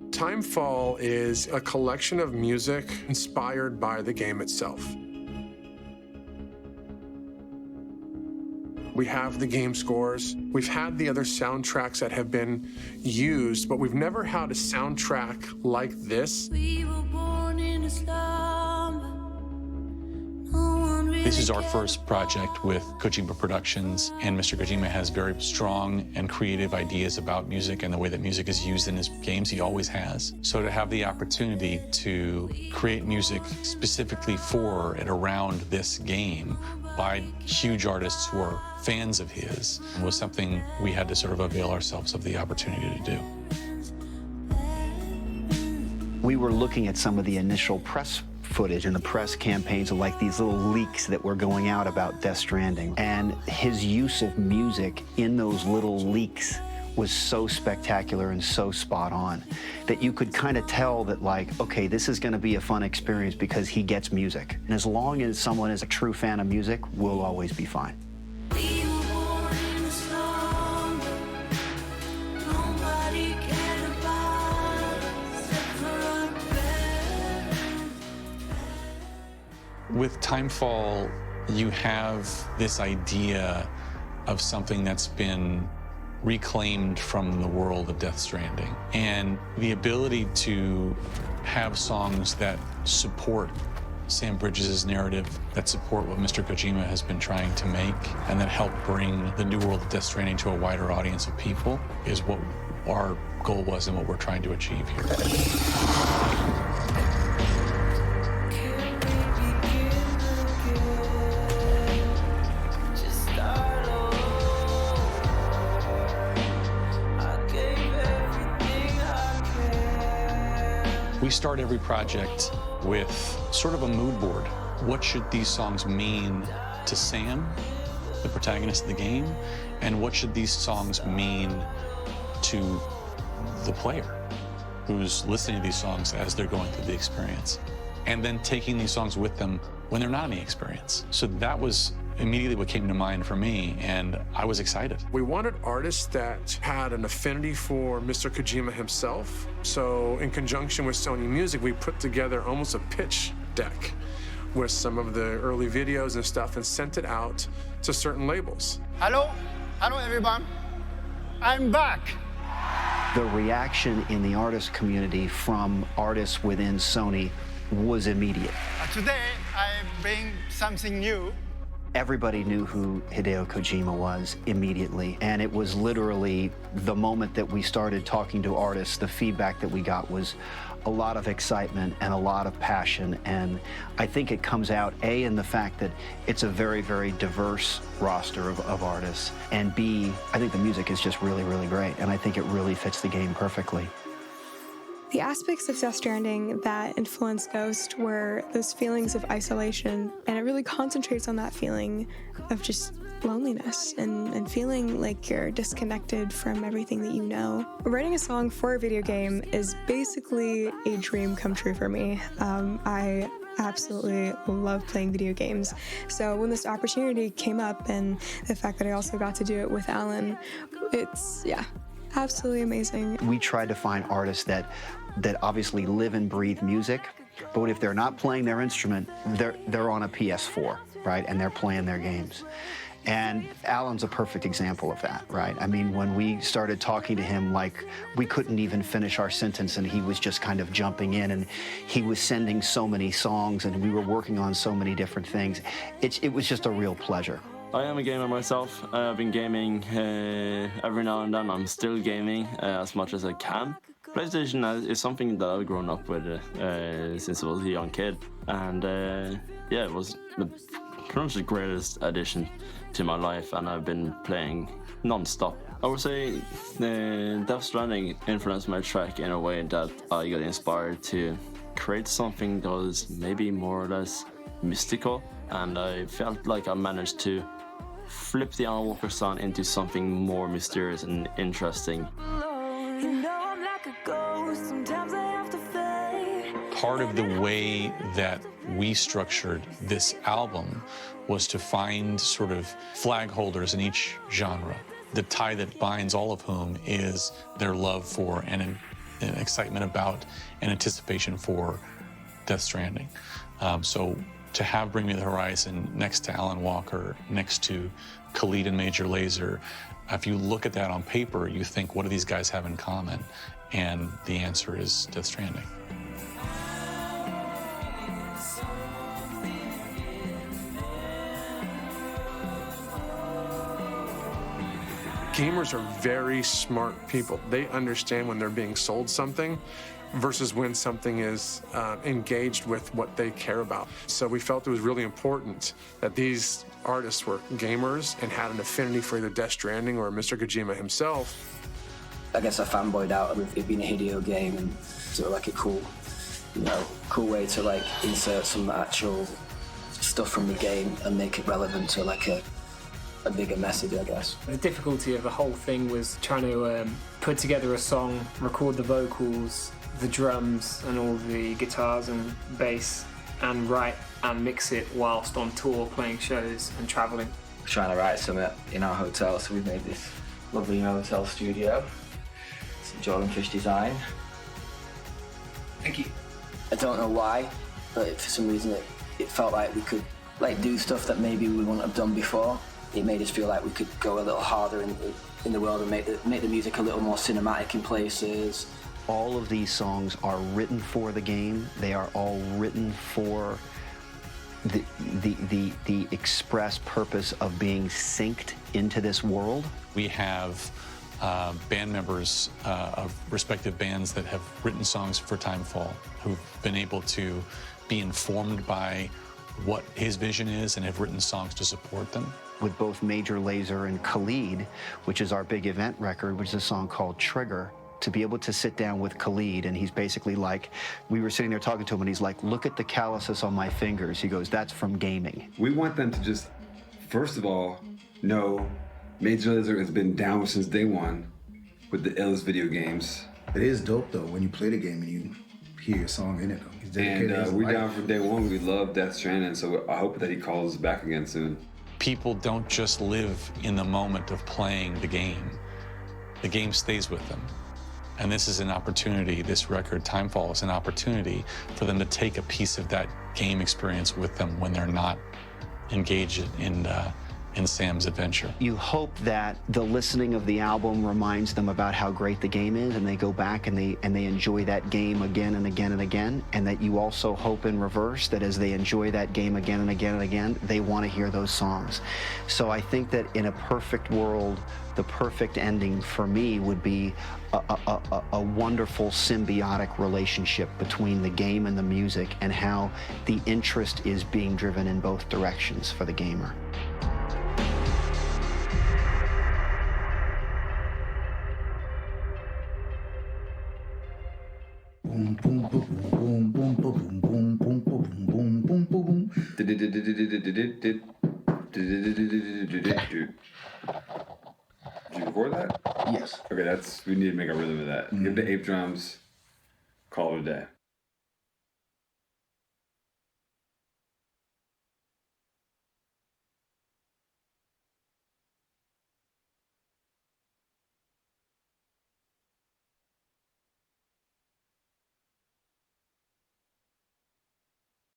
Timefall is a collection of music inspired by the game itself. We have the game scores. We've had the other soundtracks that have been used, but we've never had a soundtrack like this. We were born in a slumber. No one really This is our first project with Kojima Productions, and Mr. Kojima has very strong and creative ideas about music and the way that music is used in his games. He always has. So to have the opportunity to create music specifically for and around this game by huge artists who are fans of his was something we had to sort of avail ourselves of the opportunity to do. We were looking at some of the initial press footage and the press campaigns of like these little leaks that were going out about Death Stranding. And his use of music in those little leaks was so spectacular and so spot on that you could kind of tell that, like, okay, this is going to be a fun experience because he gets music. And as long as someone is a true fan of music, we'll always be fine. We were born in a slumber. Nobody cared about us except for our parents. With Timefall, you have this idea of something that's been reclaimed from the world of Death Stranding, and the ability to have songs that support Sam Bridges' narrative, that support what Mr. Kojima has been trying to make, and that help bring the new world of Death Stranding to a wider audience of people is what our goal was and what we're trying to achieve here. We start every project with sort of a mood board. What should these songs mean to Sam, the protagonist of the game, and what should these songs mean to the player who's listening to these songs as they're going through the experience? And then taking these songs with them when they're not in the experience. So that was immediately what came to mind for me, and I was excited. We wanted artists that had an affinity for Mr. Kojima himself. So in conjunction with Sony Music, we put together almost a pitch deck with some of the early videos and stuff and sent it out to certain labels. Hello everyone. I'm back. The reaction in the artist community from artists within Sony was immediate. Today, I bring something new. Everybody knew who Hideo Kojima was immediately, and it was literally the moment that we started talking to artists, the feedback that we got was a lot of excitement and a lot of passion, and I think it comes out, A, in the fact that it's a very, very diverse roster of artists, and B, I think the music is just really, really great, and I think it really fits the game perfectly. The aspects of Death Stranding that influenced Ghost were those feelings of isolation, and it really concentrates on that feeling of just loneliness and feeling like you're disconnected from everything that you know. Writing a song for a video game is basically a dream come true for me. I absolutely love playing video games. So when this opportunity came up and the fact that I also got to do it with Alan, it's, yeah, absolutely amazing. We tried to find artists that obviously live and breathe music, but if they're not playing their instrument, they're on a PS4, right? And they're playing their games. And Alan's a perfect example of that, right? I mean, when we started talking to him, like, we couldn't even finish our sentence and he was just kind of jumping in, and he was sending so many songs and we were working on so many different things. It was just a real pleasure. I am a gamer myself. I've been gaming every now and then. I'm still gaming as much as I can. PlayStation is something that I've grown up with since I was a young kid. And yeah, it was pretty much the greatest addition to my life, and I've been playing non-stop. I would say Death Stranding influenced my track in a way that I got inspired to create something that was maybe more or less mystical, and I felt like I managed to flip the Alan Walker sound into something more mysterious and interesting. Part of the way that we structured this album was to find sort of flag holders in each genre the tie that binds all of whom is their love for and excitement about and anticipation for Death Stranding. So to have Bring Me the Horizon next to Alan Walker, next to Khalid and Major Lazer, if you look at that on paper, you think, what do these guys have in common? And the answer is Death Stranding. Gamers are very smart people. They understand when they're being sold something versus when something is engaged with what they care about. So we felt it was really important that these artists were gamers and had an affinity for either Death Stranding or Mr. Kojima himself. I guess I fanboyed out with it being a Hideo game and sort of like a cool way to like insert some actual stuff from the game and make it relevant to like a bigger message, I guess. The difficulty of the whole thing was trying to put together a song, record the vocals, the drums and all the guitars and bass, and write and mix it whilst on tour, playing shows and travelling. We're trying to write something in our hotel, so we've made this lovely hotel studio. It's a Jordan Fish design. Thank you. I don't know why, but for some reason it felt like we could like do stuff that maybe we wouldn't have done before. It made us feel like we could go a little harder in the world and make the music a little more cinematic in places. All of these songs are written for the game. They are all written for the express purpose of being synced into this world. We have band members of respective bands that have written songs for Timefall who've been able to be informed by what his vision is and have written songs to support them. With both Major Lazer and Khalid, which is our big event record, which is a song called Trigger, to be able to sit down with Khalid, and he's basically like, we were sitting there talking to him, and he's like, look at the calluses on my fingers. He goes, that's from gaming. We want them to just, first of all, know Major Lazer has been down since day one with the illest video games. It is dope, though, when you play the game and you hear your song in it. And we're down from day one. We love Death Stranding, so I hope that he calls us back again soon. People don't just live in the moment of playing the game. The game stays with them. And this is an opportunity, this record, Timefall, is an opportunity for them to take a piece of that game experience with them when they're not engaged in Sam's adventure. You hope that the listening of the album reminds them about how great the game is, and they go back and they enjoy that game again and again and again, and that you also hope in reverse that as they enjoy that game again and again and again, they want to hear those songs. So I think that in a perfect world, the perfect ending for me would be a wonderful symbiotic relationship between the game and the music, and how the interest is being driven in both directions for the gamer. Boom, boom, boom, boom, boom, boom, boom, boom, boom, boom, boom, boom. Did you record that? Yes. Okay, we need to make a rhythm of that. Give the ape drums, call it a day.